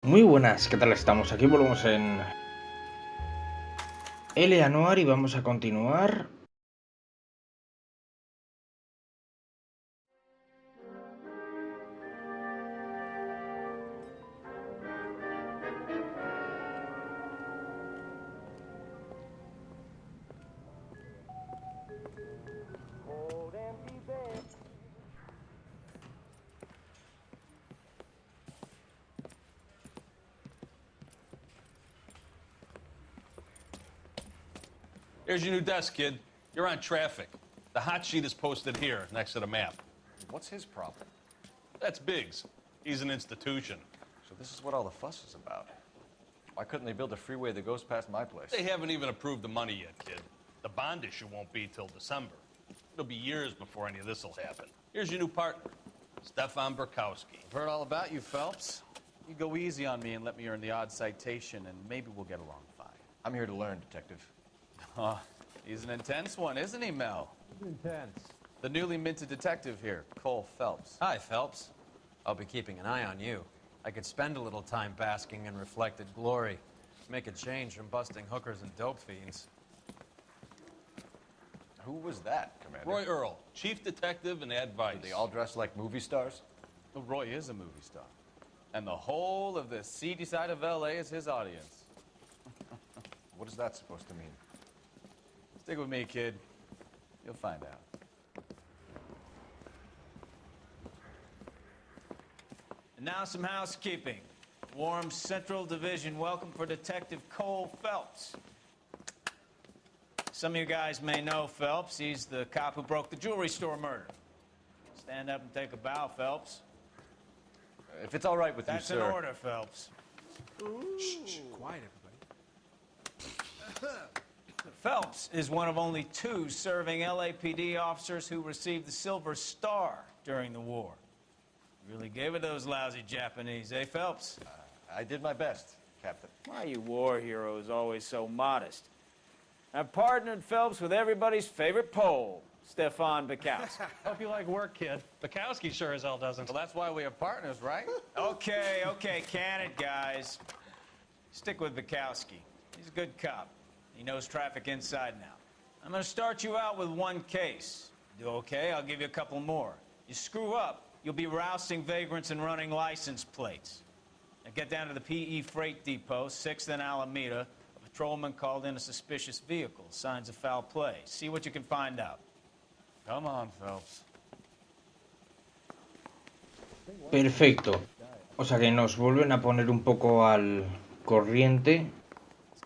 Muy buenas, ¿qué tal estamos? Aquí volvemos en Noire y vamos a continuar. Here's your new desk, kid. You're on traffic. The hot sheet is posted here, next to the map. What's his problem? That's Biggs. He's an institution. So this is what all the fuss is about. Why couldn't they build a freeway that goes past my place? They haven't even approved the money yet, kid. The bond issue won't be till December. It'll be years before any of this will happen. Here's your new partner, Stefan Burkowski. I've heard all about you, Phelps. You go easy on me and let me earn the odd citation, and maybe we'll get along fine. I'm here to learn, Detective. Oh, he's an intense one, isn't he, Mel? Intense. The newly minted detective here, Cole Phelps. Hi, Phelps. I'll be keeping an eye on you. I could spend a little time basking in reflected glory. Make a change from busting hookers and dope fiends. Who was that, Commander? Roy Earl, chief detective and advice. They all dress like movie stars? Well, Roy is a movie star. And the whole of the seedy side of L.A. is his audience. What is that supposed to mean? Stick with me, kid. You'll find out. And now some housekeeping. Warm Central Division welcome for Detective Cole Phelps. Some of you guys may know Phelps. He's the cop who broke the jewelry store murder. Stand up and take a bow, Phelps. If it's all right with That's you, sir. an order, Phelps. Shh, quiet, everybody. Phelps is one of only two serving LAPD officers who received the Silver Star during the war. Really gave it those lousy Japanese, eh, Phelps? I did my best, Captain. Why are you war heroes always so modest? I've partnered Phelps with everybody's favorite Pole, Stefan Burkowski. Hope you like work, kid. Bukowski sure as hell doesn't. Well, that's why we have partners, right? Okay, can it, guys. Stick with Bukowski. He's a good cop. He knows traffic inside now. I'm gonna start you out with one case. Do okay, I'll give you a couple more. You screw up, you'll be rousting vagrants and running license plates. Now get down to the PE Freight Depot, 6th and Alameda. A patrolman called in a suspicious vehicle. Signs of foul play. See what you can find out. Come on, Phelps. Perfecto. O sea que nos vuelven a poner un poco al corriente.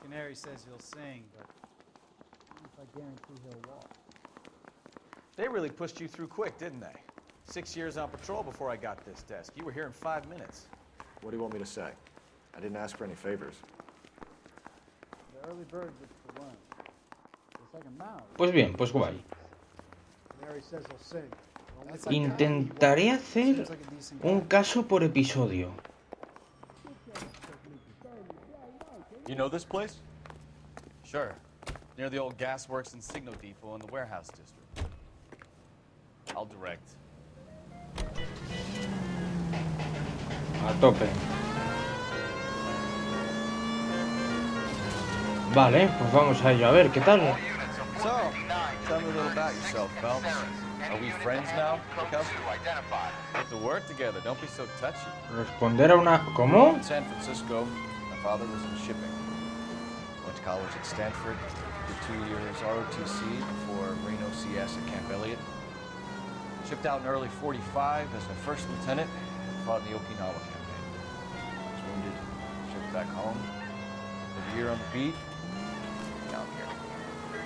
Canary says he'll sing, but if I guarantee he'll walk. They really pushed you through quick, didn't they? 6 years on patrol before I got this desk. You were here in 5 minutes. What do you want me to say? I didn't ask for any favors. The early bird gets the worm. It's like a mouse. Pues bien, pues guay. Canary says he'll sing. Intentaré hacer un caso por episodio. You know this place? Sure. Near the old gasworks and signal depot in the warehouse district. I'll direct. A tope. Vale, pues vamos a ello. A ver, ¿qué tal? So, tell me a little about yourself, Phelps. Are we friends now, Burkowski? We have to work together. Don't be so touchy. Responder a una... ¿Cómo? In San Francisco, my father was in shipping. Went to college at Stanford, did 2 years ROTC before Reno CS at Camp Elliott. Shipped out in early '45 as a first lieutenant, fought in the Okinawa campaign. Was wounded, shipped back home, did a year on the beat, now I'm here.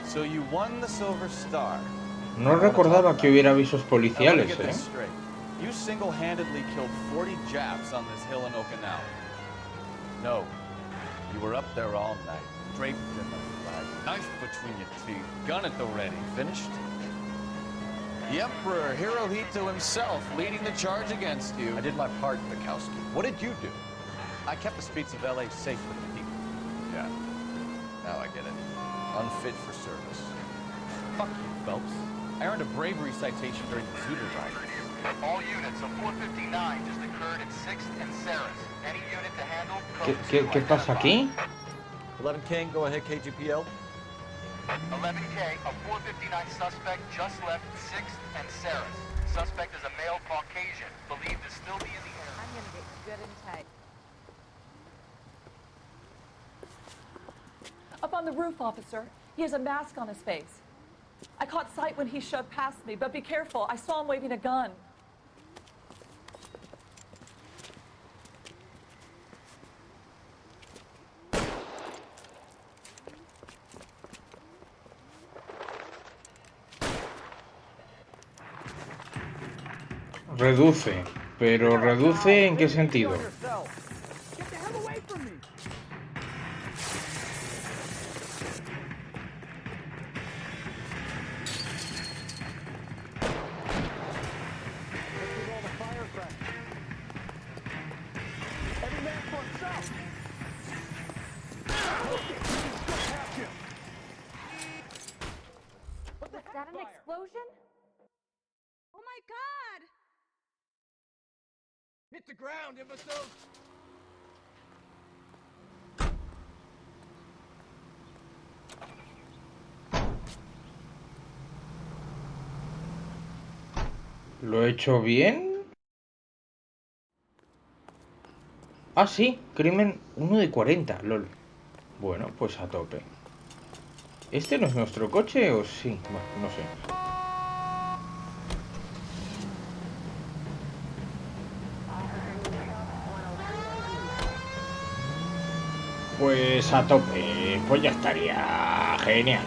So you won the Silver Star. No recordaba que hubiera avisos Now, let me policiales, get this straight. You single-handedly killed 40 Japs on this hill in Okinawa. No, you were up there all night. Draped in the flag, knife between your teeth, gun at the ready. Finished? The Emperor Hirohito himself leading the charge against you. I did my part, Bukowski. What did you do? I kept the streets of L.A. safe for the people. Yeah, now I get it. Unfit for service. Fuck you, Phelps. I earned a bravery citation during the Zuder riot. All units, a 459 just occurred at 6th and Saris. Any unit to handle, ¿Qué pasa aquí? 11 King, go ahead, KGPL. 11K, a 459 suspect just left 6th and Sarah's. Suspect is a male Caucasian, believed to still be in the area. I'm gonna get good and tight. Up on the roof, officer. He has a mask on his face. I caught sight when he shoved past me, but be careful. I saw him waving a gun. Reduce. Pero reduce ¿en qué sentido? Get the hell away from me! Look at all the firecrackers. Every man for himself! Okay, let's have him. Was that an explosion? Oh my god! Hit the ground, imbecile! ¿Lo he hecho bien? Ah, sí, crimen 1 de 40, lol. Bueno, pues a tope. ¿Este no es nuestro coche o sí? Bueno, no sé. Pues a tope, pues ya estaría genial.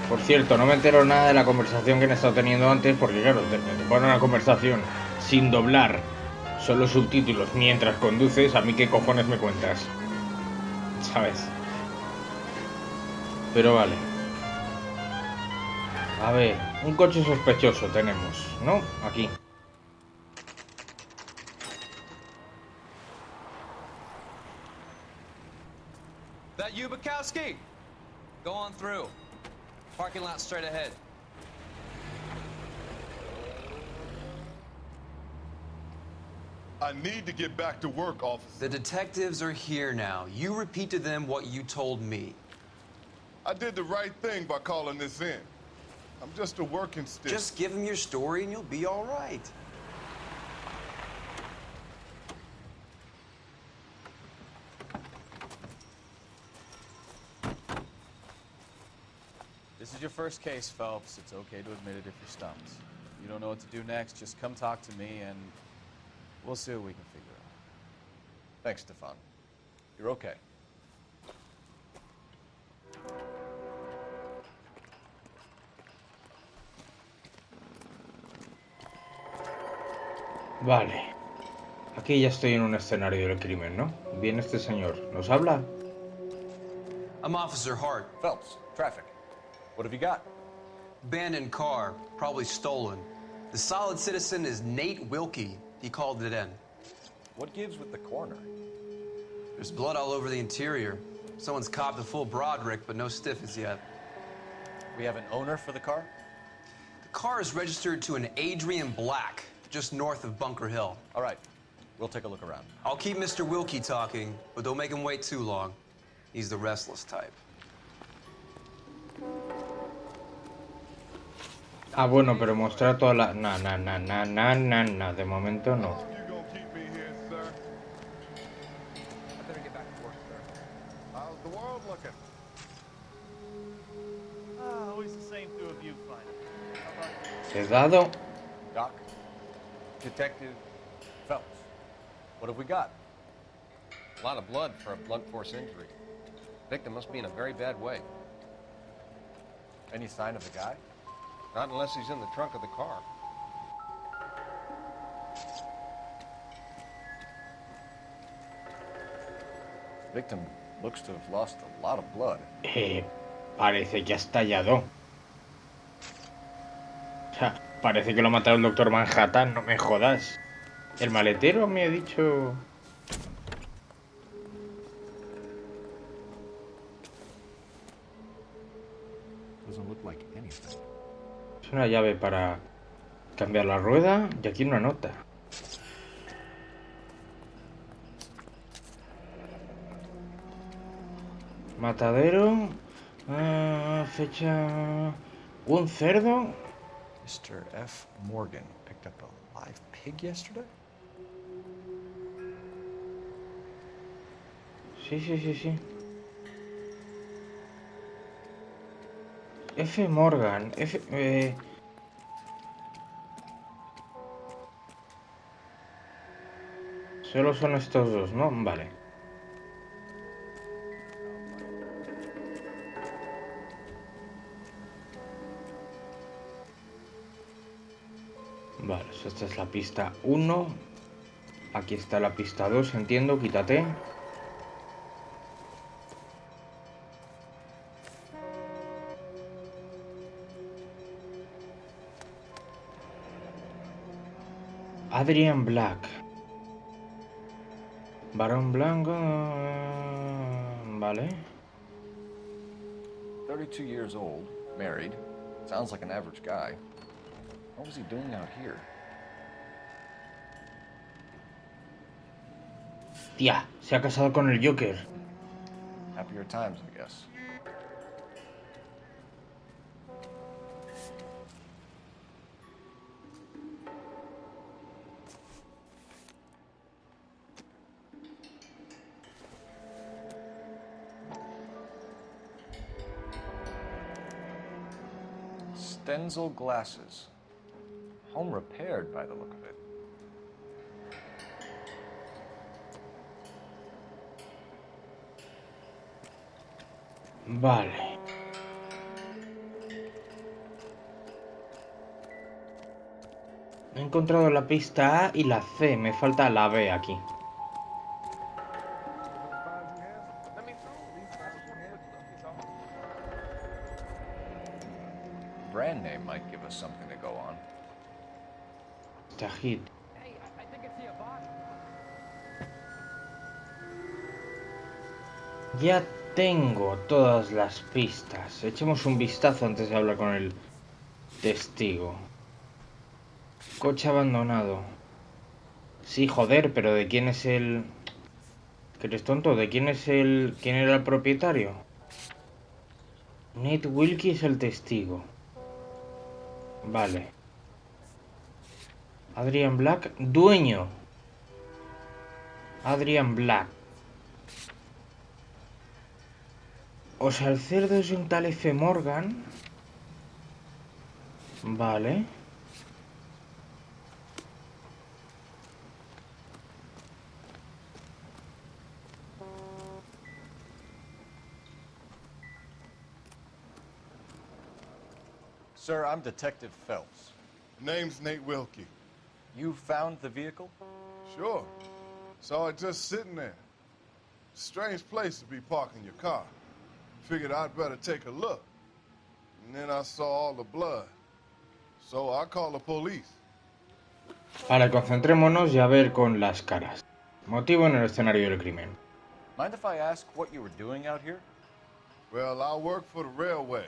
Por cierto, no me entero nada de la conversación que han estado teniendo antes, porque claro, te ponen una conversación sin doblar, solo subtítulos mientras conduces, a mí qué cojones me cuentas, ¿sabes? Pero vale. A ver, un coche sospechoso tenemos, ¿no? Aquí. That you, Bukowski? Go on through. Parking lot straight ahead. I need to get back to work, officer. The detectives are here now. You repeat to them what you told me. I did the right thing by calling this in. I'm just a working stick. Just give them your story and you'll be all right. This is your first case, Phelps. It's okay to admit it if you're stumped. If you don't know what to do next, just come talk to me and we'll see what we can figure out. Thanks, Stefan. You're okay. Vale. Aquí ya estoy en un escenario del crimen, ¿no? Viene este señor. ¿Nos habla? I'm Officer Hart. Phelps, traffic. What have you got? Abandoned car, probably stolen. The solid citizen is Nate Wilkie. He called it in. What gives with the coroner? There's blood all over the interior. Someone's copped a full Broderick, but no stiffs yet. We have an owner for the car? The car is registered to an Adrian Black, just north of Bunker Hill. All right, we'll take a look around. I'll keep Mr. Wilkie talking, but don't make him wait too long. He's the restless type. Ah, bueno, pero mostrar toda la... Na, de momento no. You gonna keep me here, sir? I better get back to work, sir. How's the world looking? Always the same through a viewfinder. How about He dado... Doc, Detective Phelps, what have we got? A lot of blood for a blunt force injury. Victim must be in a very bad way. Any sign of the guy? Not unless he's in the trunk of the car. Victim looks to have lost a lot of blood. Parece que ha estallado. O sea, parece que lo ha matado el doctor Manhattan, no me jodas. El maletero me ha dicho... Doesn't look like anything. Sí. una llave para cambiar la rueda y aquí una nota. Matadero. Fecha... ¿Un cerdo? Mr. F. Morgan picked up a live pig yesterday? Sí. F. Morgan. Solo son estos dos, ¿no? Vale. Vale, esta es la pista 1. Aquí está la pista 2, entiendo, quítate. Adrian Black. Varón blanco. Vale. 32 years old, married. Sounds like an average guy. What was he doing out here? Tía, se ha casado con el Joker. Happier times, I guess. Stenzel glasses. Home repaired by the look of it. Vale. He encontrado la pista A y la C. Me falta la B aquí. Brand name might give us something to go on. Tajid. Ya tengo todas las pistas. Echemos un vistazo antes de hablar con el testigo. Coche abandonado. Sí, joder, pero ¿de quién es el...? ¿Que eres tonto? ¿De quién es el... ¿Quién era el propietario? Nate Wilkie es el testigo. Vale. Adrian Black, dueño. Adrian Black. O sea, el cerdo es un tal F. Morgan. Vale. Sir, I'm Detective Phelps. Name's Nate Wilkie. You found the vehicle? Sure. Saw it just sitting there. Strange place to be parking your car. Figured I'd better take a look. And then I saw all the blood. So I called the police. Vale, concentrémonos y a ver con las caras. Motivo en el escenario del crimen. Mind if I ask what you were doing out here? Well, I work for the railway.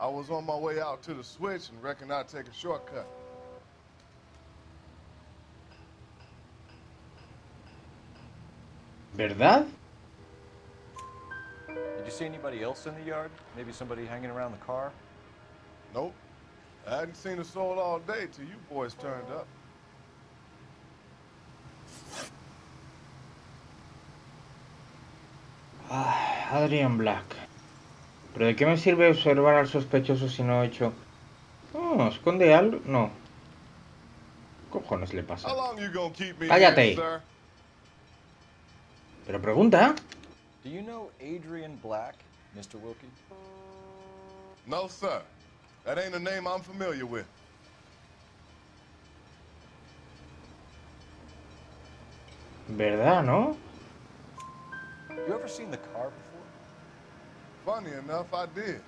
I was on my way out to the switch and reckoned I'd take a shortcut. ¿Verdad? Did you see anybody else in the yard? Maybe somebody hanging around the car? Nope. I hadn't seen a soul all day till you boys turned up. Adrian Black. ¿Pero de qué me sirve observar al sospechoso si no he hecho...? Oh, ¿esconde algo? No. ¿Qué cojones le pasa? ¡Cállate! Pero pregunta. Do you know Adrian Black, Mr. Wilkie? No, sir. That ain't a name I'm familiar with. ¿Verdad, no? You ever seen the car before? Funny enough, I did.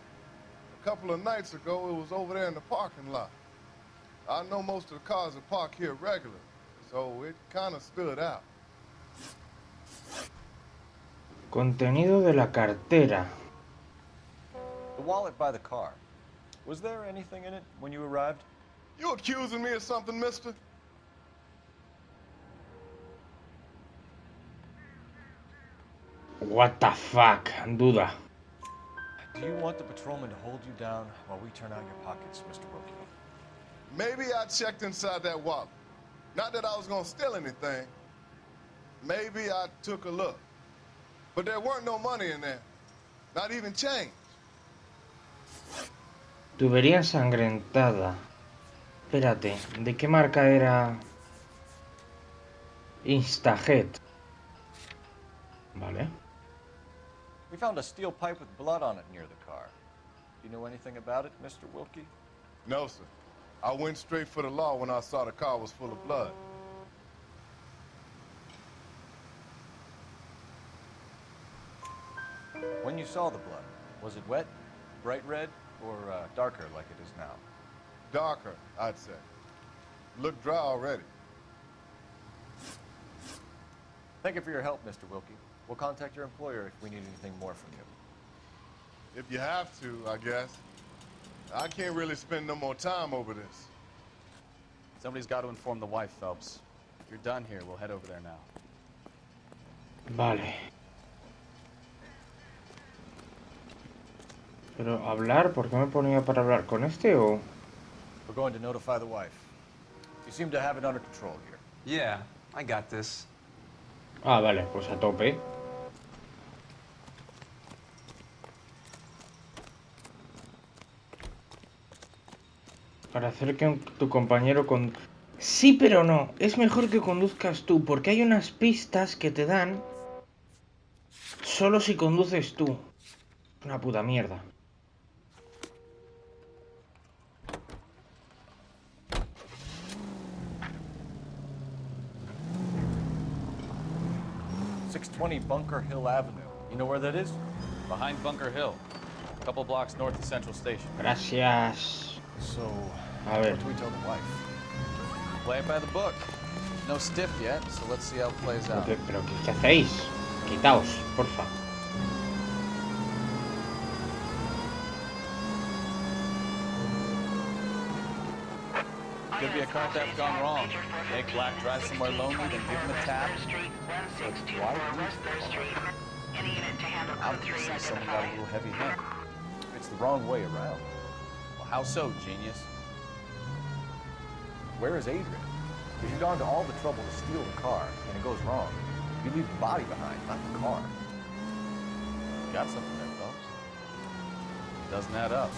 A couple of nights ago, it was over there in the parking lot. I know most of the cars are parked here regularly, so it kind of stood out. Contenido de la cartera. The wallet by the car. Was there anything in it when you arrived? You accusing me of something, mister? What the fuck, duda. Do you want the patrolman to hold you down while we turn out your pockets, Mr. Wilkie? Maybe I checked inside that wallet. Not that I was gonna steal anything. Maybe I took a look. But there weren't no money in there. Not even change. Tubería ensangrentada. Espérate, ¿de qué marca era? Instajet. Vale. We found a steel pipe with blood on it near the car. Do you know anything about it, Mr. Wilkie? No, sir. I went straight for the law when I saw the car was full of blood. When you saw the blood, was it wet, bright red, or darker like it is now? Darker, I'd say. Looked dry already. Thank you for your help, Mr. Wilkie. We'll contact your employer if we need anything more from you. If you have to, I guess. I can't really spend no more time over this. Somebody's got to inform the wife, Phelps. If you're done here, we'll head over there now. Vale. Pero hablar, ¿por qué me ponía para hablar con este o...? We're going to notify the wife. You seem to have it under control here. Yeah, I got this. Ah, vale, pues a tope. Para hacer que tu compañero con... Sí, pero no. Es mejor que conduzcas tú, porque hay unas pistas que te dan solo si conduces tú. Una puta mierda. .620 Bunker Hill Avenue. You know where that is? Behind Bunker Hill. A couple blocks north of Central Station. Gracias. So, A ver. what do we tell the wife? Play it by the book. No stiff yet, so let's see how it plays out. Pero ¿qué hacéis? Quitaos, porfa. Could be a car theft gone wrong. Make Black drive somewhere lonely, then give him a tap. But why use the car? Obviously, someone got a little heavy-handed. It's the wrong way around. Well, how so, genius? Where is Adrian? If you've gone to all the trouble to steal the car, and it goes wrong, you leave the body behind, not the car. Got something there, folks. Doesn't add up.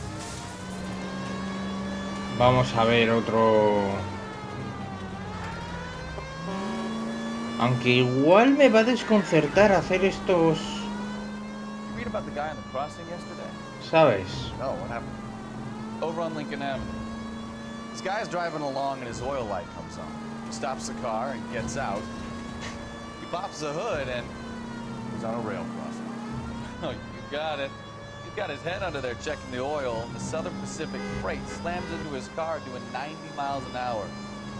Vamos a ver otro... Aunque igual me va a desconcertar hacer estos... You read about the guy on the crossing yesterday? ¿Sabes? No, what happened? Over on Lincoln Avenue. This guy's driving along and his oil light comes on. He stops the car and gets out. He pops the hood and... He's on a rail crossing. Oh, you got it. He's got his head under there checking the oil, and the Southern Pacific freight slams into his car doing 90 miles an hour.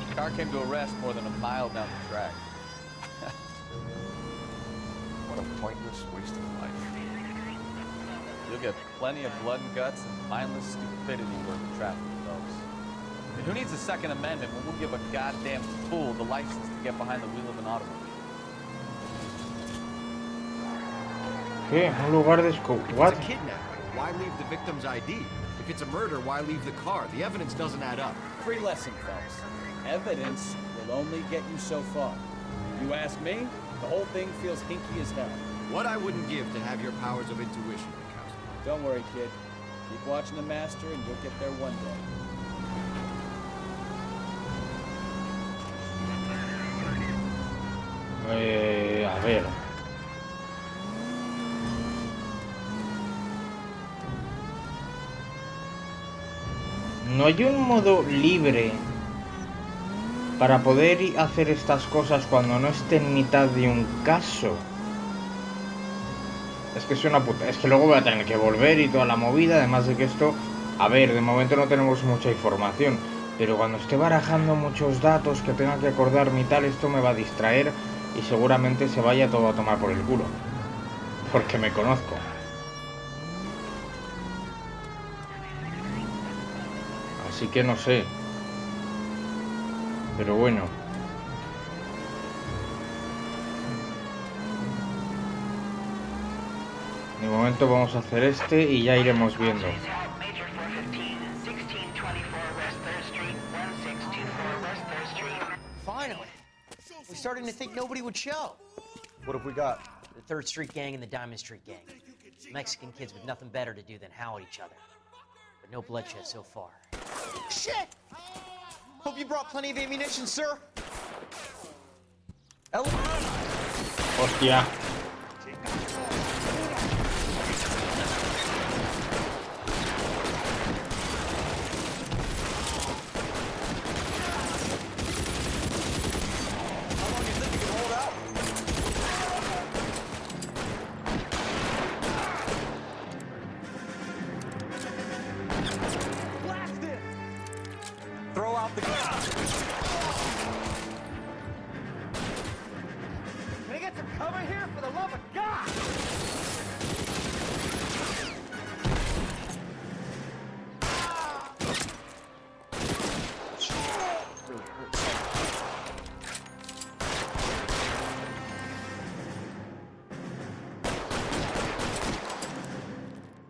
The car came to a rest more than a mile down the track. What a pointless waste of life. You'll get plenty of blood and guts and mindless stupidity working traffic, folks. And who needs a Second Amendment when we'll give a goddamn fool the license to get behind the wheel of an automobile? ¿Qué? Un lugar de what? It's a kidnapping. Why leave the victim's ID? If it's a murder, why leave the car? The evidence doesn't add up. Free lesson, Phelps. Evidence will only get you so far. You ask me, the whole thing feels hinky as hell. What I wouldn't give to have your powers of intuition, Mikowski. Don't worry, kid. Keep watching the master and you'll get there one day. A ver. No hay un modo libre para poder hacer estas cosas cuando no esté en mitad de un caso. Es que es una puta... Es que luego voy a tener que volver y toda la movida. Además de que esto... A ver, de momento no tenemos mucha información. Pero cuando esté barajando muchos datos que tenga que acordarme y tal, esto me va a distraer y seguramente se vaya todo a tomar por el culo. Porque me conozco. Así que no sé. Pero bueno. De momento vamos a hacer este y ya iremos viendo. Finally. We're starting to think nobody would show. What have we got? The 3rd Street Gang and the Diamond Street Gang. Mexican kids with nothing better to do than howl at each other. But no bloodshed so far. Shit! Hope you brought plenty of ammunition, sir. Hostia. Throw out the gun. Can I get some cover here, for the love of God?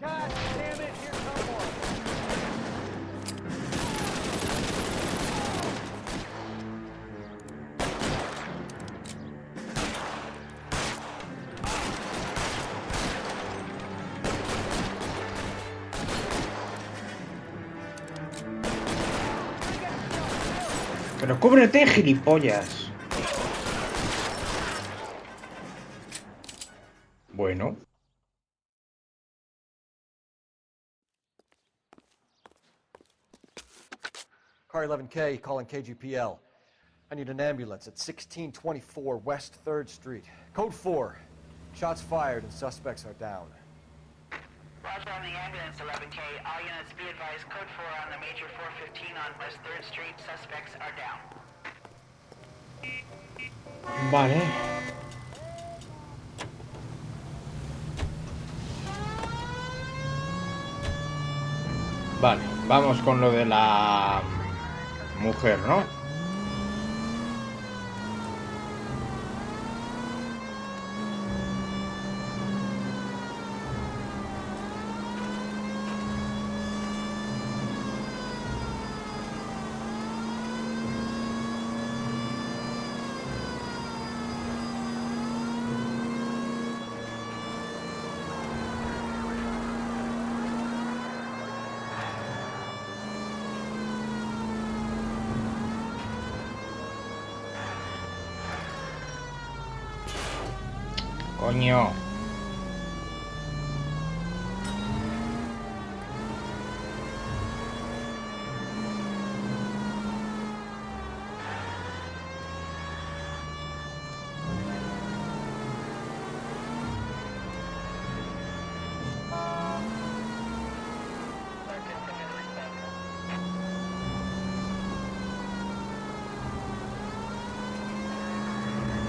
God damn it, here come one. Pero cúbrete, gilipollas. Bueno. Car 11K, calling KGPL. I need an ambulance at 1624 West 3rd Street. Code 4. Shots fired and suspects are down. Roger on the ambulance, 11K. All units be advised, code 4 on the major 415 on West 3rd Street. Suspects are down. Vale. Vale, vamos con lo de la mujer, ¿no? Coño.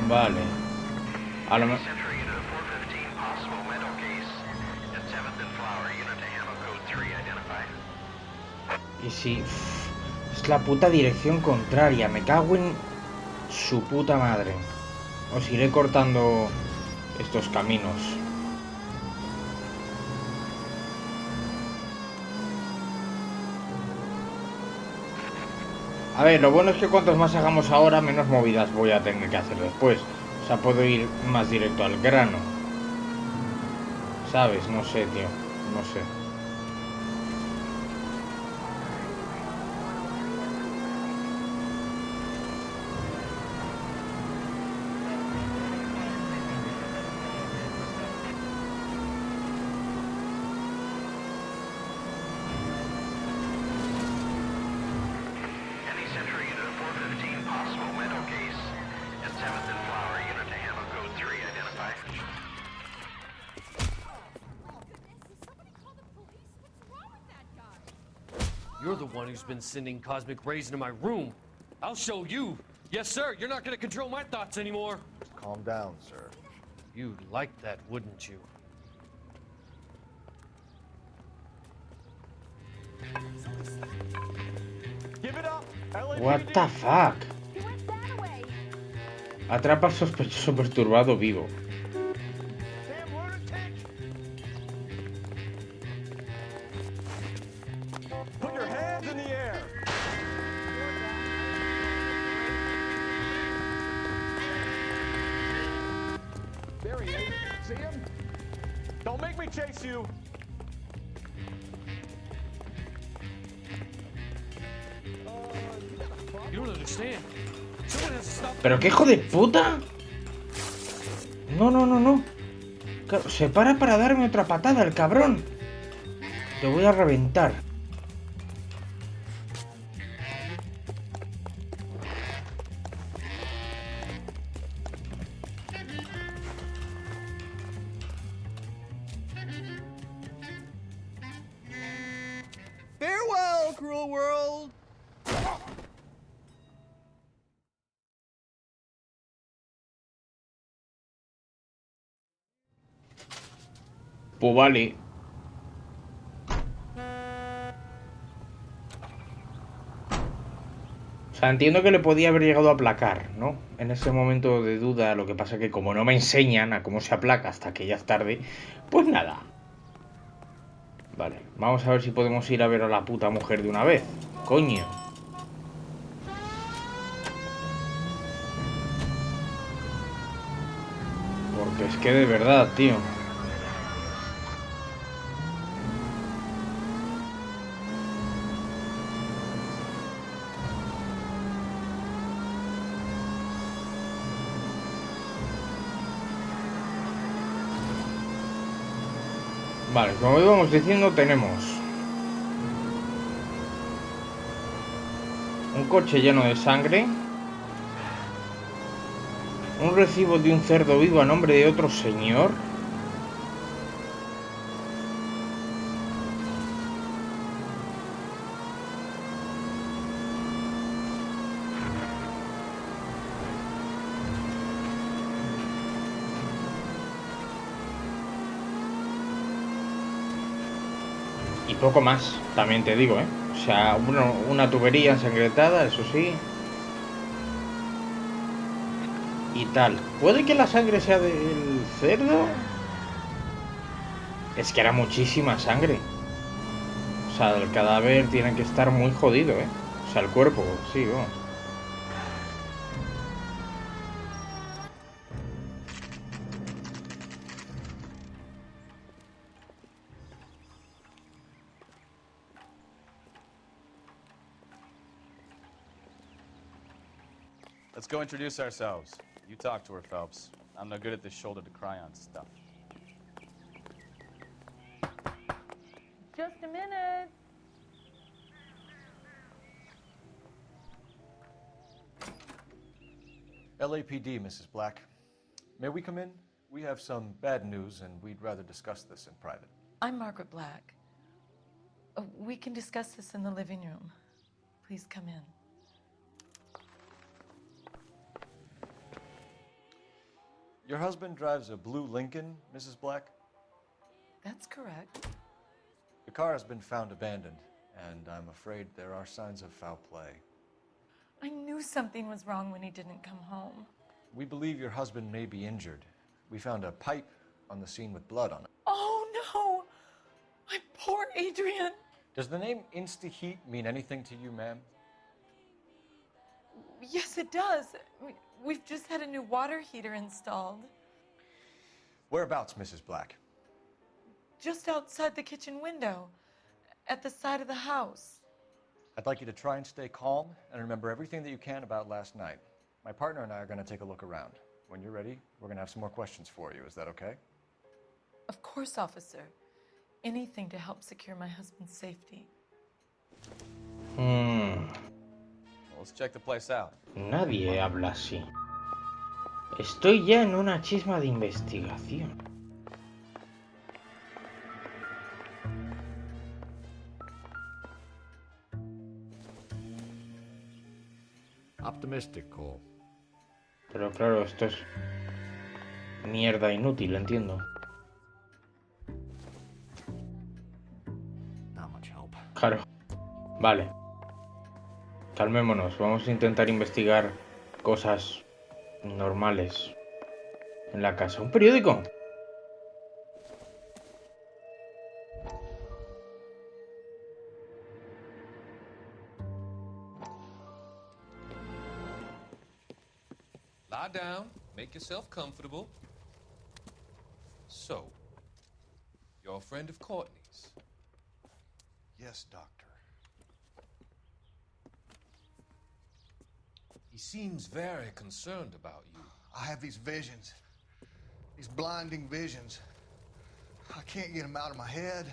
Vale. A lo mejor. Y si... es la puta dirección contraria. Me cago en su puta madre. Os iré cortando estos caminos. A ver, lo bueno es que cuantos más hagamos ahora, menos movidas voy a tener que hacer después. O sea, puedo ir más directo al grano. ¿Sabes? No sé, tío. No sé. You're the one who's been sending cosmic rays into my room. I'll show you. Yes, sir. You're not going to control my thoughts anymore. Calm down, sir. You'd like that, wouldn't you? What the fuck? Atrapa al sospechoso perturbado vivo. Put your hands in the air. There he is. See him? Don't make me chase you. You don't understand. Someone has to stop. ¿Pero qué hijo de puta? No, no, no, no. Claro, se para darme otra patada, el cabrón. Te voy a reventar. Farewell, cruel world. Pues vale. O sea, entiendo que le podía haber llegado a aplacar, ¿no? En ese momento de duda, lo que pasa que como no me enseñan a cómo se aplaca hasta que ya es tarde, pues nada. Vale, vamos a ver si podemos ir a ver a la puta mujer de una vez. Coño. Porque es que de verdad, tío. Vale, como íbamos diciendo, tenemos un coche lleno de sangre, un recibo de un cerdo vivo a nombre de otro señor, y poco más, también te digo, ¿eh? O sea, una tubería ensangrentada, eso sí. Y tal. ¿Puede que la sangre sea del cerdo? Es que era muchísima sangre. O sea, el cadáver tiene que estar muy jodido, ¿eh? O sea, el cuerpo, sí, vamos. Let's go introduce ourselves. You talk to her, Phelps. I'm no good at this shoulder to cry on stuff. Just a minute. LAPD, Mrs. Black. May we come in? We have some bad news, and we'd rather discuss this in private. I'm Margaret Black. We can discuss this in the living room. Please come in. Your husband drives a blue Lincoln, Mrs. Black? That's correct. The car has been found abandoned, and I'm afraid there are signs of foul play. I knew something was wrong when he didn't come home. We believe your husband may be injured. We found a pipe on the scene with blood on it. Oh, no! My poor Adrian! Does the name Insta-Heat mean anything to you, ma'am? Yes, it does. We've just had a new water heater installed. Whereabouts, Mrs. Black? Just outside the kitchen window, at the side of the house. I'd like you to try and stay calm and remember everything that you can about last night. My partner and I are going to take a look around. When you're ready, we're going to have some more questions for you. Is that okay? Of course, officer. Anything to help secure my husband's safety. Let's check the place out. Nadie habla así. Estoy ya en una chisma de investigación. Optimistic, Cole. Pero claro, esto es mierda inútil, entiendo. Not much help. Claro. Vale. Calmémonos, vamos a intentar investigar cosas normales en la casa. ¿Un periódico? Lie down, make yourself comfortable. So, you're a friend of Courtney's? Yes, Doctor. He seems very concerned about you. I have these visions. These blinding visions. I can't get them out of my head.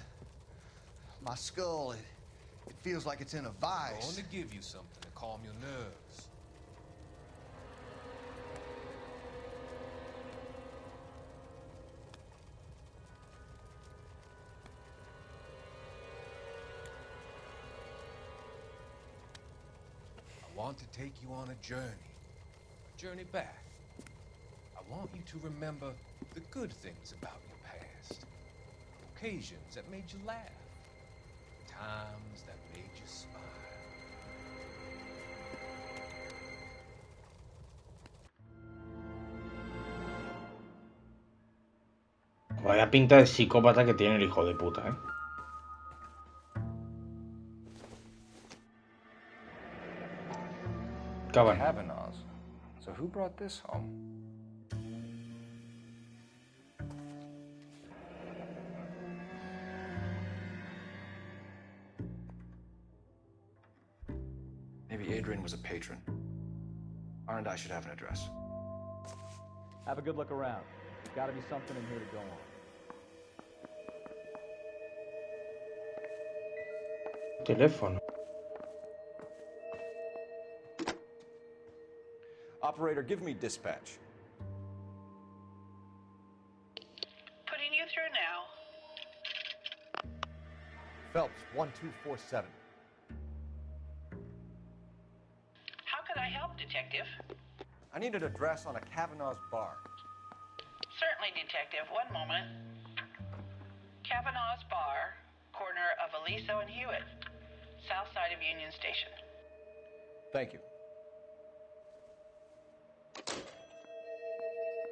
My skull, it feels like it's in a I'm vice. going to give you something to calm your nerves. I want to take you on a journey back. I want you to remember the good things about your past, occasions that made you laugh, times that made you smile. Vaya pinta de psicópata que tiene el hijo de puta, ¿eh? Caban. Kavanaugh's. So who brought this home? Maybe Adrian was a patron. R and I should have an address. Have a good look around. There's got to be something in here to go on. Teléfono. Operator, give me dispatch. Putting you through now. Phelps, 1247. How can I help, Detective? I need an address on a Kavanaugh's bar. Certainly, Detective. One moment. Kavanaugh's Bar, corner of Aliso and Hewitt, south side of Union Station. Thank you.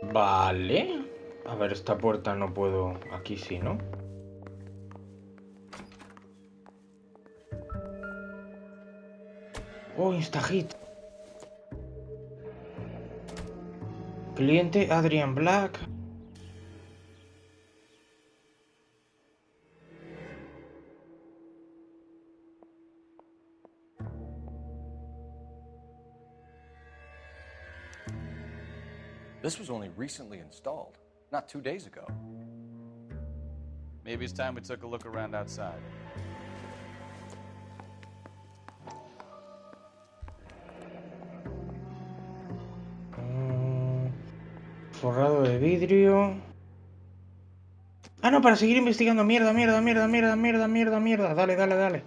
Vale. A ver, esta puerta no puedo... Aquí sí, ¿no? Oh, Instahit. Cliente Adrian Black. This was only recently installed, not 2 days ago. Maybe it's time we took a look around outside. Forrado de vidrio. Ah, no, para seguir investigando. Mierda, mierda, mierda, mierda, mierda, mierda, mierda. Dale, dale, dale.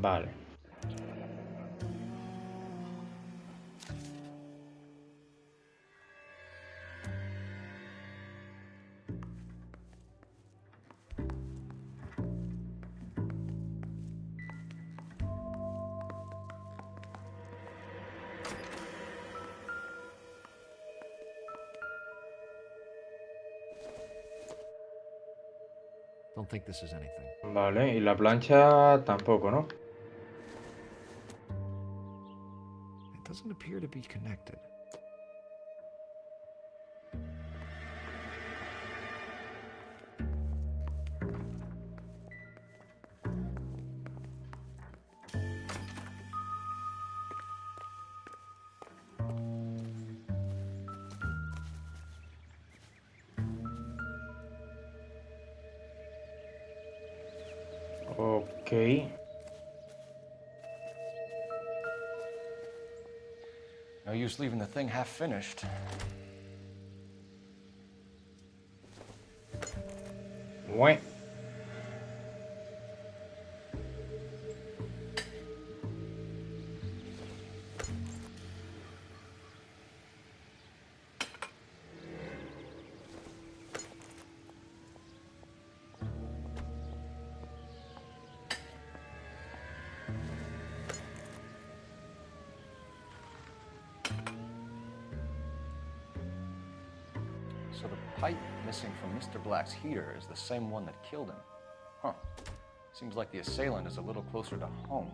Vale. Don't think this is anything. Vale, y la plancha tampoco, ¿no? It doesn't appear to be connected. Ok. No use leaving the thing half finished. Bueno. So the pipe missing from Mr. Black's heater is the same one that killed him. Huh. Seems like the assailant is a little closer to home.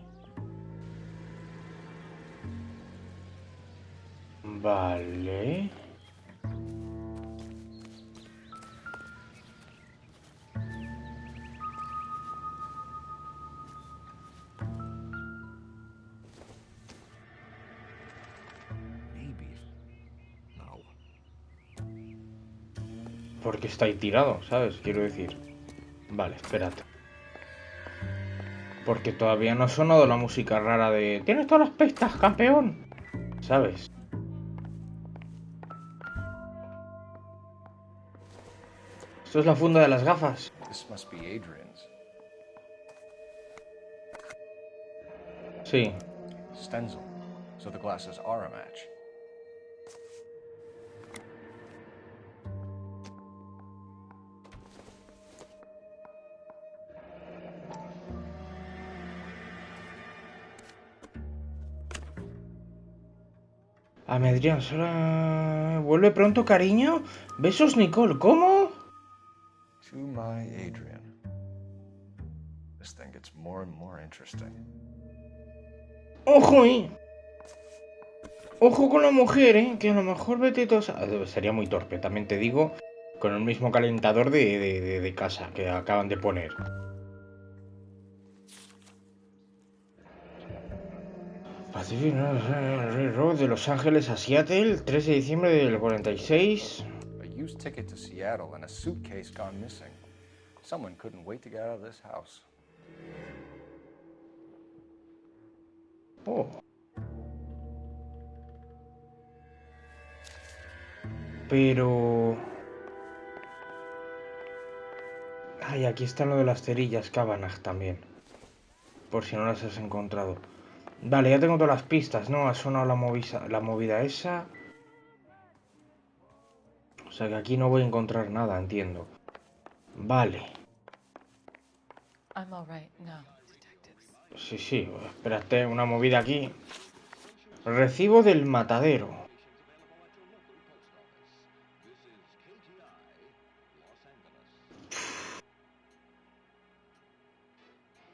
Vale. Porque está ahí tirado, ¿sabes? Quiero decir. Vale, espérate. Porque todavía no ha sonado la música rara de... ¡Tienes todas las pistas, campeón! ¿Sabes? Esto es la funda de las gafas. This must be Adrian's. Sí. Stencil. So the glasses are a match. Adrián, solo... ¿Vuelve pronto, cariño? Besos, Nicole. ¿Cómo? To my Adrian. This thing gets more and more interesting. ¡Ojo, Ojo con la mujer, que a lo mejor vete todos... Sería muy torpe, también te digo, con el mismo calentador de casa que acaban de poner. Pacific Road de Los Ángeles a Seattle, 3 de diciembre del 46. A used ticket to Seattle and a suitcase gone missing. Someone couldn't wait to get out of this house. Oh. Pero... Ay, aquí está lo de las cerillas Cavanagh también. Por si no las has encontrado. Vale, ya tengo todas las pistas, ¿no? Ha sonado la movida esa. O sea que aquí no voy a encontrar nada, entiendo. Vale. I'm all right now, detectives. Sí, espérate, una movida aquí. Recibo del matadero.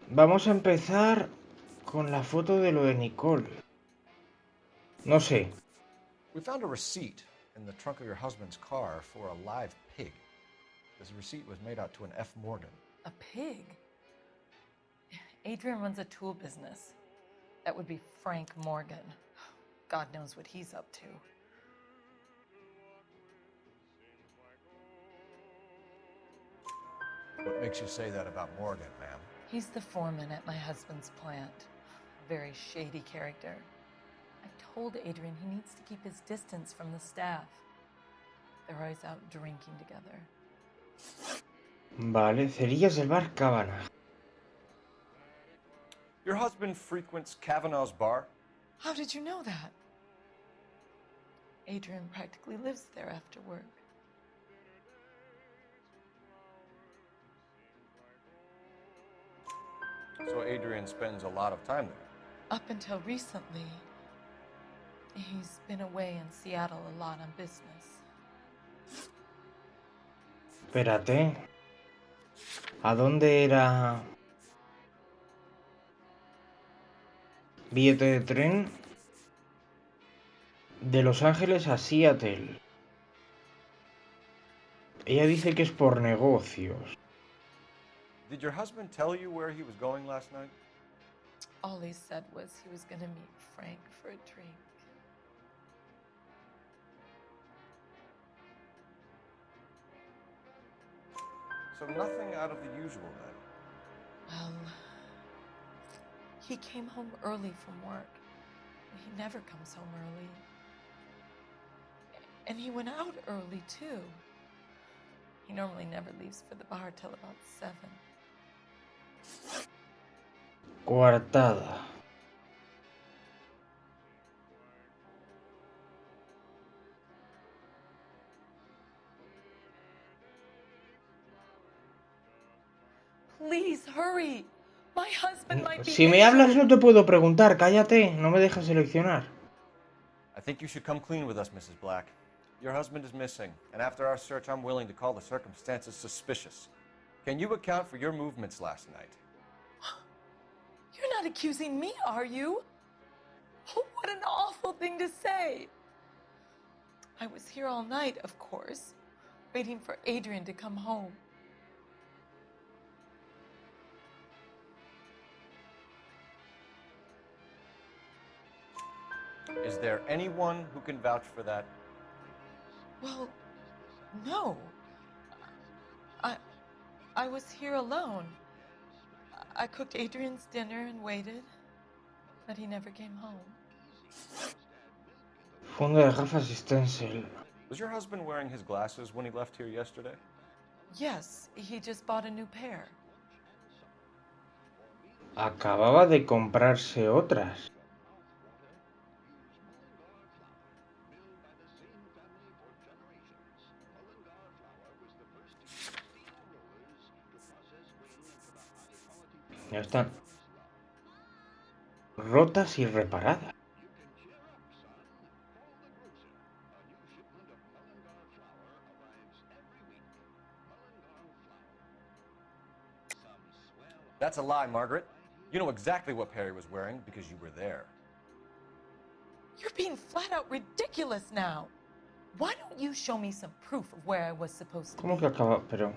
Vamos a empezar con la foto de lo de Nicole. No sé. We found a receipt in the trunk of your husband's car for a live pig. This receipt was made out to an F. Morgan. A pig? Adrian runs a tool business. That would be Frank Morgan. God knows what he's up to. What makes you say that about Morgan, ma'am? He's the foreman at my husband's plant. Very shady character. I've told Adrian he needs to keep his distance from the staff. They're always out drinking together. Vale, cerillas del bar Cavanagh. Your husband frequents Kavanaugh's bar? How did you know that? Adrian practically lives there after work. So Adrian spends a lot of time there? Up until recently, he's been away in Seattle a lot on business. Espérate. ¿A dónde era? Billete de tren de Los Ángeles a Seattle. Ella dice que es por negocios. Did your husband tell you where he was going last night? All he said was he was going to meet Frank for a drink. So nothing out of the usual then? Well, he came home early from work. He never comes home early. And he went out early, too. He normally never leaves for the bar till about 7. Coartada. Please hurry. My husband might be Si me hablas no te puedo preguntar, cállate, no me dejas seleccionar. I think you should come clean with us, Mrs. Black. Your husband is missing, and after our search, I'm willing to call the circumstances suspicious. Can you account for your movements last night? You're not accusing me, are you? Oh, what an awful thing to say. I was here all night, of course, waiting for Adrian to come home. Is there anyone who can vouch for that? Well, no. I was here alone. I cooked Adrian's dinner and waited, but he never came home. Funda de gafas stencil. Was your husband wearing his glasses when he left here yesterday? Yes, he just bought a new pair. Acababa de comprarse otras. Ya están rotas y reparadas. That's a lie, Margaret. You know exactly what Perry was wearing because you were there. You're being flat out ridiculous now. Why don't you show me some proof of where I was supposed to be? ¿Cómo que acaba? Pero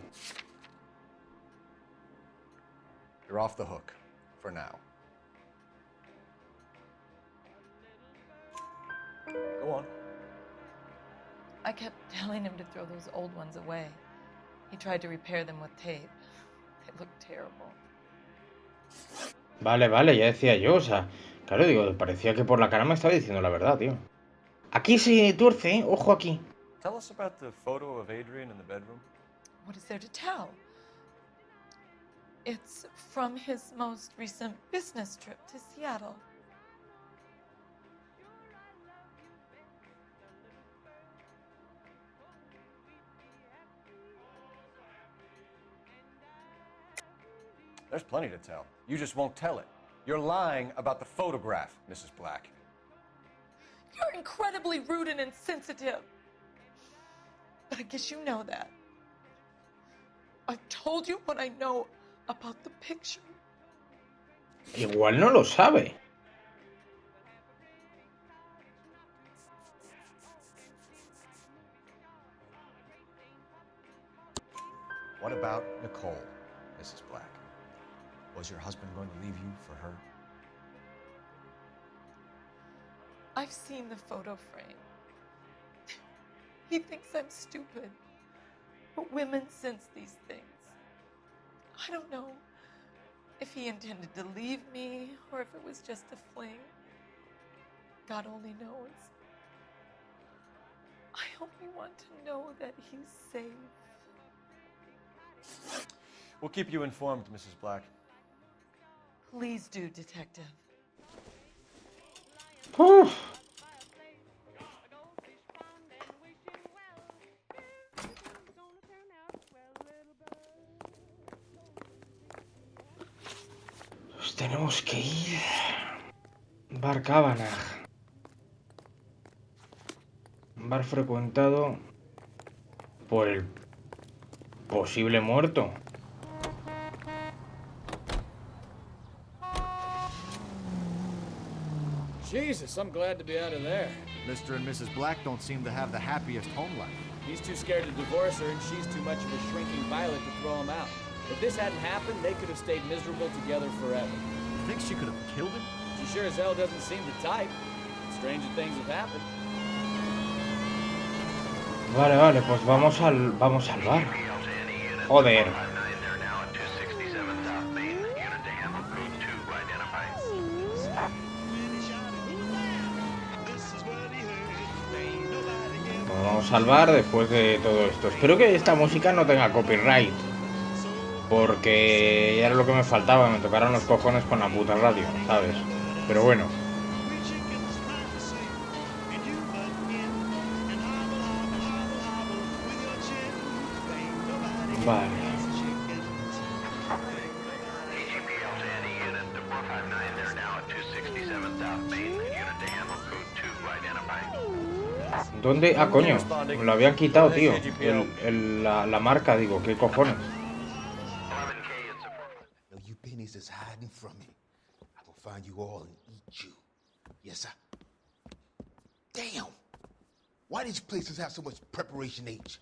You're off the hook, for now. Go on. I kept telling him to throw those old ones away. He tried to repair them with tape. They looked terrible. vale, ya decía yo, o sea, claro, digo, parecía que por la cara me estaba diciendo la verdad, tío. Aquí se tuerce, ¿eh? Ojo aquí. Tell us about the photo of Adrian in the bedroom. What is there to tell? It's from his most recent business trip to Seattle. There's plenty to tell. You just won't tell it. You're lying about the photograph, Mrs. Black. You're incredibly rude and insensitive. But I guess you know that. I've told you what I know about the picture. Igual no lo sabe. What about Nicole, Mrs. Black? Was your husband going to leave you for her? I've seen the photo frame. He thinks I'm stupid. But women sense these things. I don't know if he intended to leave me or if it was just a fling. God only knows. I only want to know that he's safe. We'll keep you informed, Mrs. Black. Please do, Detective. Pues tenemos que ir. Bar Cavanagh. Un bar frecuentado por el posible muerto. Jesus, I'm glad to be out of there. Mr. and Mrs. Black don't seem to have the happiest home life. He's too scared to divorce her, and she's too much of a shrinking violet to throw him out. If this hadn't happened, they could have stayed miserable together forever. You think she could have killed him? She sure as hell doesn't seem the type. Stranger things have happened. Vale, pues vamos al bar. Joder. Pues vamos al bar después de todo esto. Espero que esta música no tenga copyright. Porque ya era lo que me faltaba, me tocaron los cojones con la puta radio, ¿sabes? Pero bueno. Vale. ¿Dónde? Ah, coño. Me lo habían quitado, tío. La marca, digo. ¿Qué cojones? No, you pennies is hiding from me. I will find you all and eat you. Yes, sir. Damn! Why these places have so much preparation H?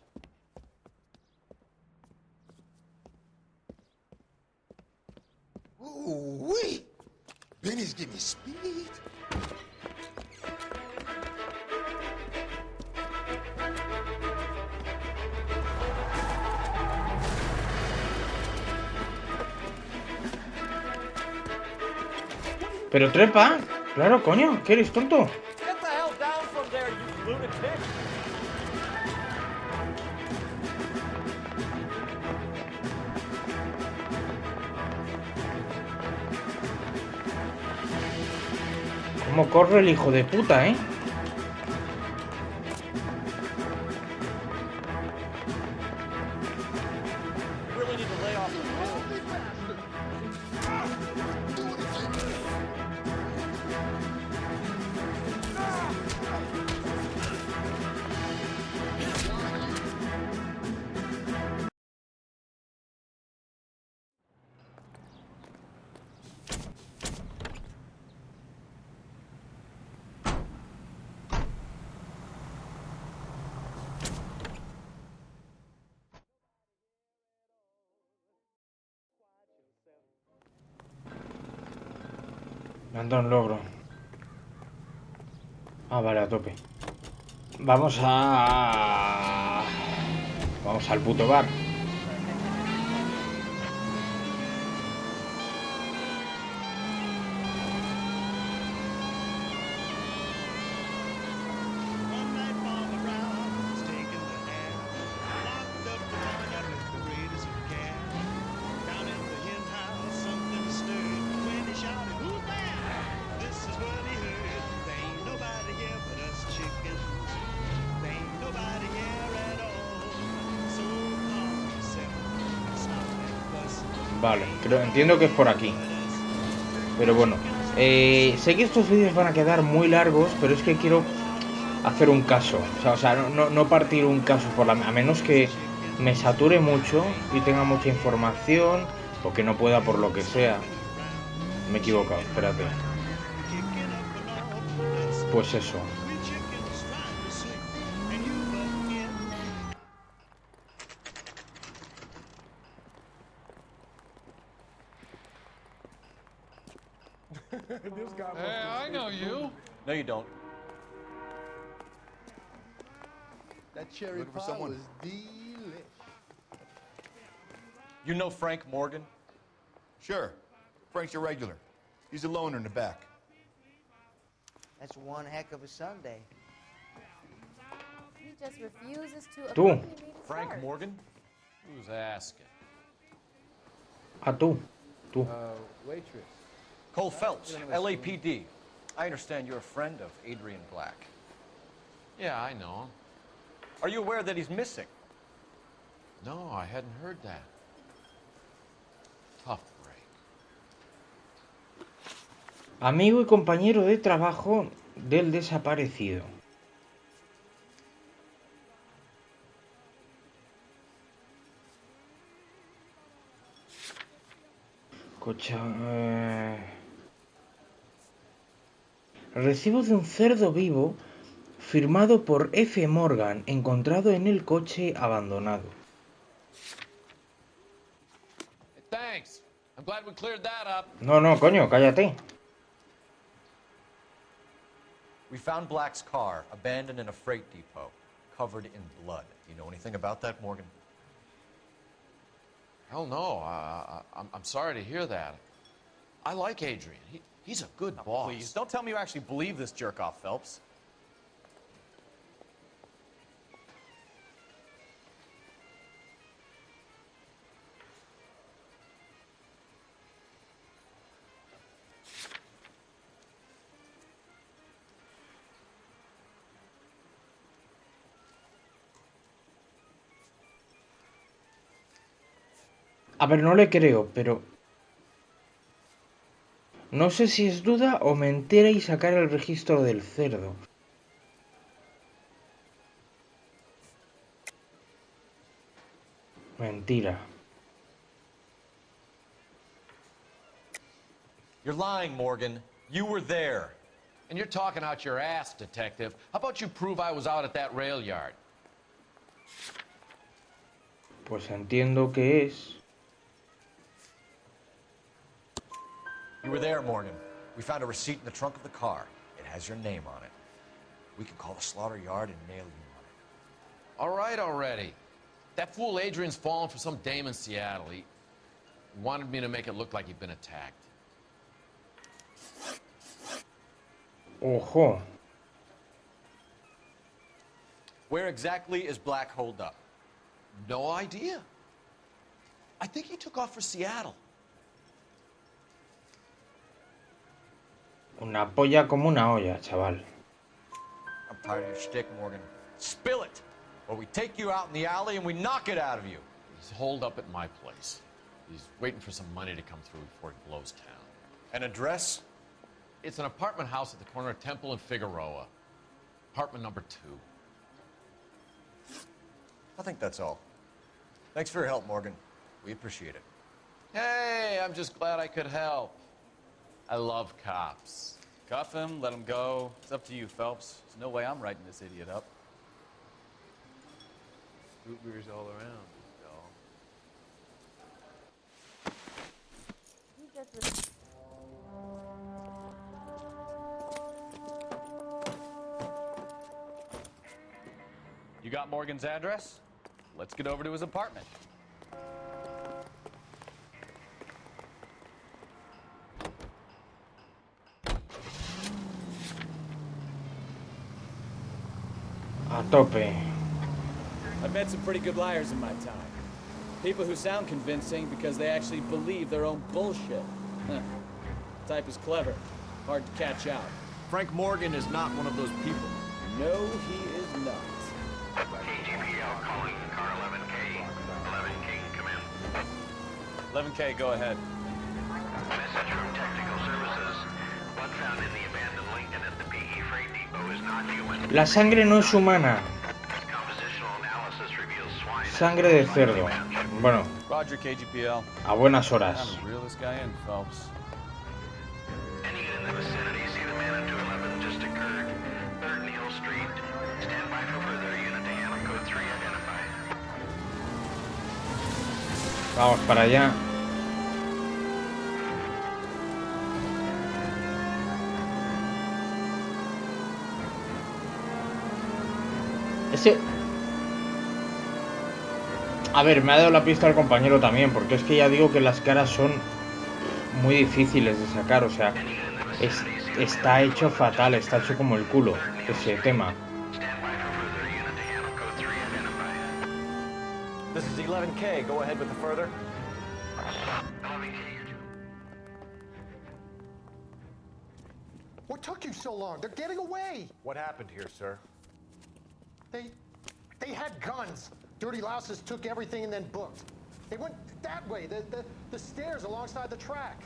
Ooh, wee! Pennies give me speed. Pero trepa. Claro, coño. ¿Qué eres, tonto? Get the hell down from there, you lunatic! ¿Cómo corre el hijo de puta, eh? Really need to lay off the Me han dado un logro. Ah, vale, a tope. Vamos al puto bar. Vale, entiendo que es por aquí. Pero bueno, sé que estos vídeos van a quedar muy largos, pero es que quiero hacer un caso. O sea, no partir un caso por a menos que me sature mucho y tenga mucha información, o que no pueda por lo que sea. Me he equivocado, espérate. Pues eso. Hey, I know you. No, you don't. That cherry Looking for pie someone? was delish. You know Frank Morgan? Sure. Frank's your regular. He's a loner in the back. That's one heck of a Sunday. He just refuses to Tú. accompany me to Frank church. Morgan? Who's asking? Tú. Waitress. Cole Phelps, LAPD. I understand you're a friend of Adrian Black. Yeah, I know him. Are you aware that he's missing? No, I hadn't heard that. Tough break. Amigo y compañero de trabajo del desaparecido. Coche. Recibo de un cerdo vivo firmado por F. Morgan, encontrado en el coche abandonado. Thanks. I'm glad we cleared that up. No, coño, cállate. We found Black's car abandoned in a freight depot, covered in blood. Do you know anything about that, Morgan? Hell no. I'm sorry to hear that. I like Adrian. He's a good boss. Please, don't tell me you actually believe this jerk-off, Phelps. A ver, no le creo, pero... No sé si es duda o mentira y sacar el registro del cerdo. Mentira. You're lying, Morgan. You were there. And you're talking out your ass, detective. How about you prove I was out at that rail yard? Pues entiendo que es... You were there, Morgan. We found a receipt in the trunk of the car. It has your name on it. We can call the slaughter yard and nail you on it. All right already. That fool Adrian's fallen for some dame in Seattle. He wanted me to make it look like he'd been attacked. Ojo. Where exactly is Black holed up? No idea. I think he took off for Seattle. Una polla como una olla, chaval. I'm tired of your shtick, Morgan. Spill it! Or we take you out in the alley and we knock it out of you. He's holed up at my place. He's waiting for some money to come through before he blows town. An address? It's an apartment house at the corner of Temple and Figueroa. Apartment number 2. I think that's all. Thanks for your help, Morgan. We appreciate it. Hey, I'm just glad I could help. I love cops. Cuff him, let him go. It's up to you, Phelps. There's no way I'm writing this idiot up. Root beers all around, y'all. You got Morgan's address? Let's get over to his apartment. A tope. I've met some pretty good liars in my time. People who sound convincing because they actually believe their own bullshit. Type is clever. Hard to catch out. Frank Morgan is not one of those people. No, he is not. KGPL calling car 11K. 11K, come in. 11K, go ahead. Message from Technical Services. Blood found in the abandoned Lincoln at the PE Freight Depot is not human. La sangre no es humana. Compositional analysis reveals swine. Sangre de cerdo. Bueno, Roger, KGPL. a buenas horas. Time to reel this guy in, Phelps. Any in the vicinity, see the man on 211 just occurred. 3rd Neal Street. Stand by for further unit to Animal Code 3 identified. Vamos para allá. Ese... A ver, me ha dado la pista el compañero también, porque es que ya digo que las caras son muy difíciles de sacar, o sea, está hecho fatal, está hecho como el culo, ese tema. This is 11K. Go ahead with the further. What took you so long? They're getting away. What happened here, sir? They had guns. Dirty louses took everything and then booked. They went that way, the stairs alongside the track.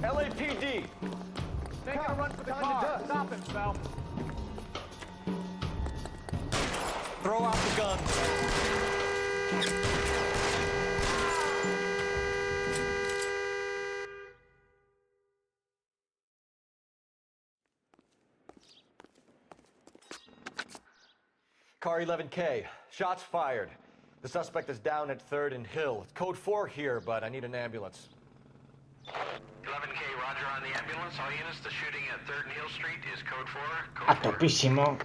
LAPD! Making a run for the car. Stop him, Phelps. Throw out the guns. Car 11K. Shots fired. The suspect is down at 3rd and Hill. It's code 4 here, but I need an ambulance. 11K, roger on the ambulance. All units, the shooting at 3rd and Hill Street is code 4. A topísimo.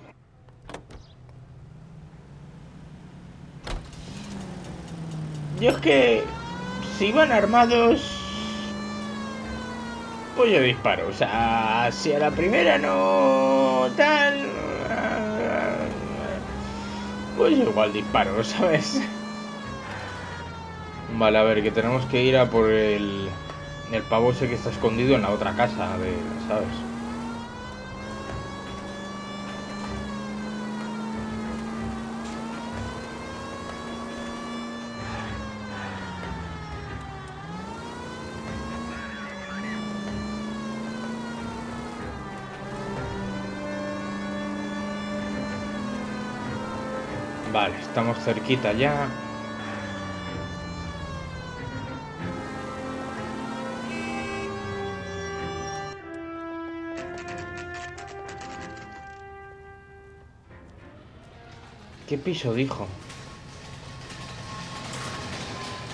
Yo es que si iban armados, pues yo disparo. O sea, si a la primera no tal, pues igual disparo, ¿sabes? Vale, a ver, que tenemos que ir a por el pavo ese que está escondido en la otra casa, ¿sabes? Vale, estamos cerquita ya. ¿Qué piso dijo?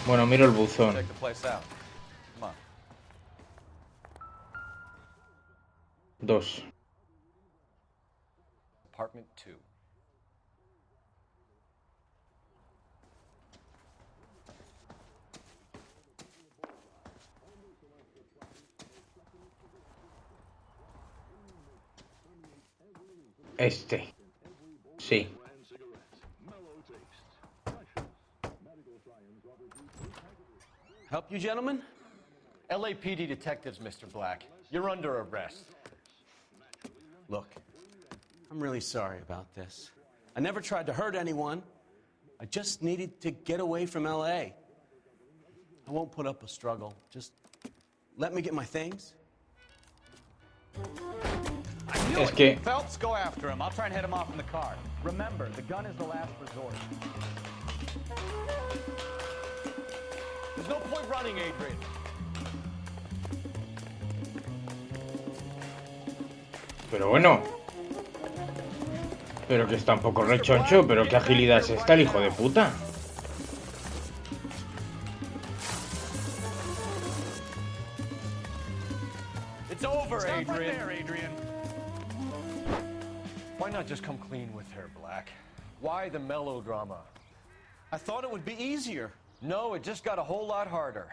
Bueno, miro el buzón. Check the place out. Come on. 2. Apartment 2. Este. Sí. Help you, gentlemen? LAPD detectives, Mr. Black. You're under arrest. Look, I'm really sorry about this. I never tried to hurt anyone. I just needed to get away from LA. I won't put up a struggle. Just let me get my things. Es que Phelps, go after him. I'll try and head him off in the car. Remember, the gun is the last resort. There's no point running, Adrian. Pero bueno. Pero que está un poco rechoncho. Pero qué agilidad es esta, el hijo de puta. It's over, Stop Adrian. right there, Adrian. Why not just come clean with her, Black? Why the melodrama? I thought it would be easier. No, it just got a whole lot harder.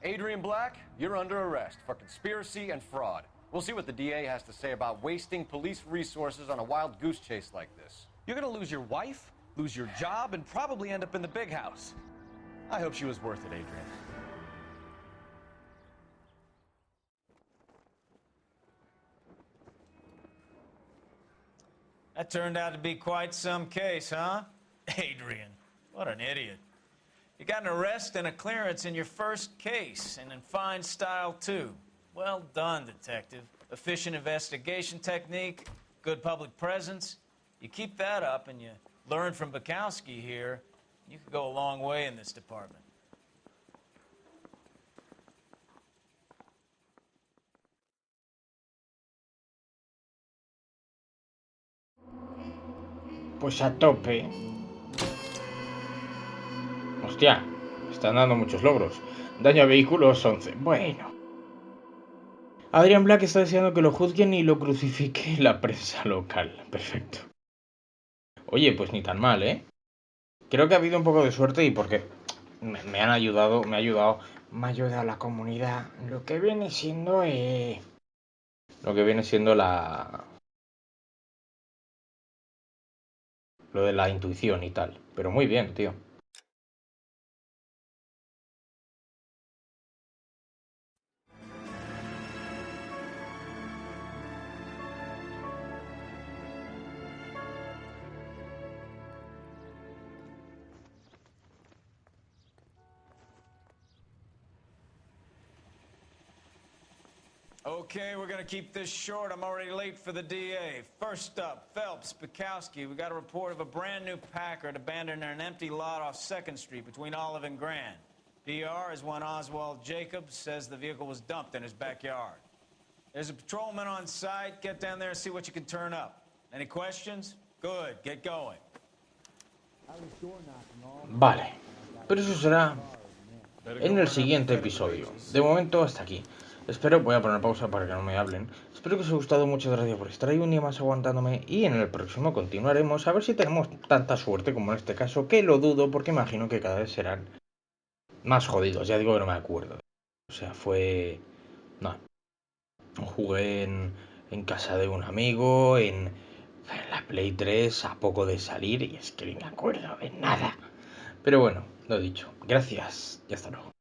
Adrian Black, you're under arrest for conspiracy and fraud. We'll see what the DA has to say about wasting police resources on a wild goose chase like this. You're gonna lose your wife, lose your job, and probably end up in the big house. I hope she was worth it, Adrian. That turned out to be quite some case, huh? Adrian, what an idiot. You got an arrest and a clearance in your first case, and in fine style, too. Well done, detective. Efficient investigation technique, good public presence. You keep that up and you learn from Bukowski here, you could go a long way in this department. Pues a tope. Hostia, están dando muchos logros. Daño a vehículos 11. Bueno. Adrian Black está deseando que lo juzguen y lo crucifique la prensa local. Perfecto. Oye, pues ni tan mal, ¿eh? Creo que ha habido un poco de suerte y porque me han ayudado, me ha ayudado la comunidad. Lo que viene siendo lo de la intuición y tal. Pero muy bien, tío. Okay, we're gonna keep this short. I'm already late for the DA. First up, Phelps, Bukowski. We got a report of a brand new Packard abandoned in an empty lot off 2nd Street between Olive and Grand. PR is one Oswald Jacobs says the vehicle was dumped in his backyard. There's a patrolman on site. Get down there and see what you can turn up. Any questions? Good, get going. Vale, pero eso será en el siguiente episodio. De momento hasta aquí. Espero, voy a poner pausa para que no me hablen. Espero que os haya gustado, muchas gracias por estar ahí un día más aguantándome. Y en el próximo continuaremos, a ver si tenemos tanta suerte como en este caso, que lo dudo porque imagino que cada vez serán más jodidos. Ya digo que no me acuerdo. O sea, fue... No. Jugué en casa de un amigo, en la Play 3, a poco de salir, y es que ni me acuerdo de nada. Pero bueno, lo dicho. Gracias y hasta luego.